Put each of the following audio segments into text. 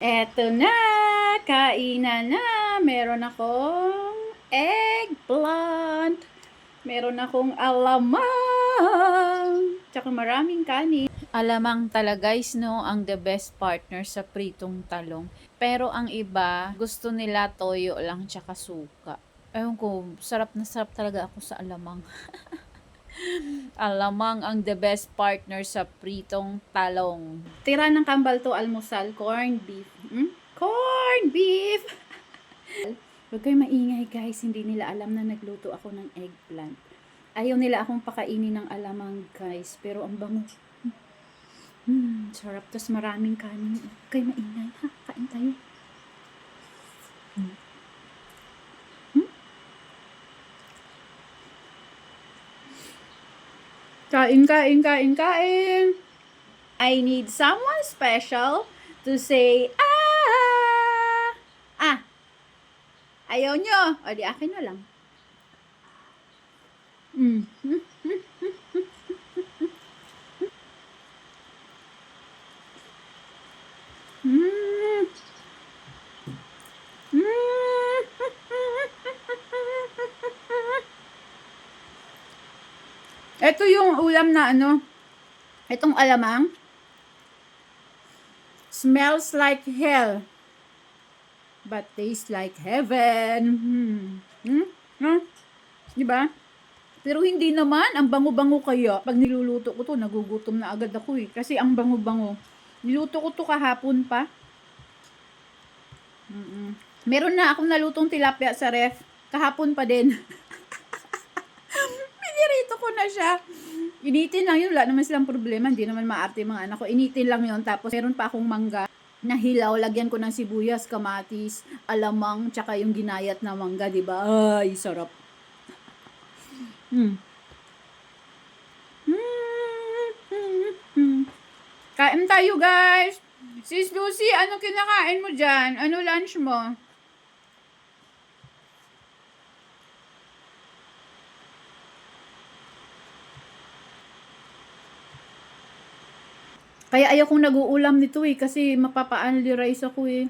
Eto na, kainan na. Meron akong eggplant. Meron akong alamang. Tsaka maraming kanin. Alamang talaga guys, no, ang the best partner sa pritong talong. Pero ang iba, gusto nila toyo lang tsaka suka. Ewan ko, sarap na sarap talaga ako sa alamang. Alamang ang the best partner sa pritong talong. Tira ng kambal to almusal, corned beef. Corned beef! Huwag kayo maingay guys, hindi nila alam na nagluto ako ng eggplant. Ayaw nila akong pakainin ng alamang guys, pero ang bango. Sarap, tas maraming kanin. Huwag kayo maingay ha, kain tayo. Kain, kain, kain, kain. I need someone special to say, ah! Ah! Ayaw nyo. O di akin na lang. Mm. Mm. Mm. Ito yung ulam na ano, itong alamang. Smells like hell, but tastes like heaven. Diba? Pero hindi naman, ang bango-bango kaya. Pag niluluto ko to, nagugutom na agad ako eh. Kasi ang bango-bango. Niluto ko to kahapon pa. Meron na akong nalutong tilapia sa ref. Kahapon pa din. Pinirito ko na siya. Initin lang yun. Wala naman silang problema. Hindi naman maarte mga anak ko. Initin lang yun. Tapos meron pa akong mangga na hilaw. Lagyan ko ng sibuyas, kamatis, alamang, tsaka yung ginayat na mangga. Diba? Ay, sarap. Kain tayo guys. Sis Lucy, ano kinakain mo dyan? Ano lunch mo? Kaya ayokong nag-uulam nito eh. Kasi mapapa-only rice ako eh.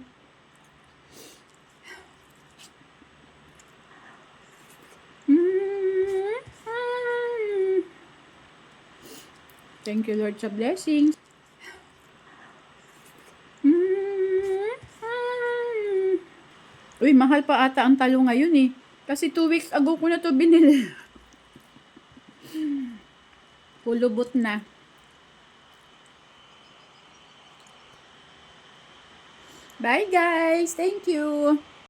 Thank you Lord sa blessings. Uy, mahal pa ata ang talo ngayon eh. Kasi 2 weeks ago ko na to binili. Kulubot na. Bye guys. Thank you.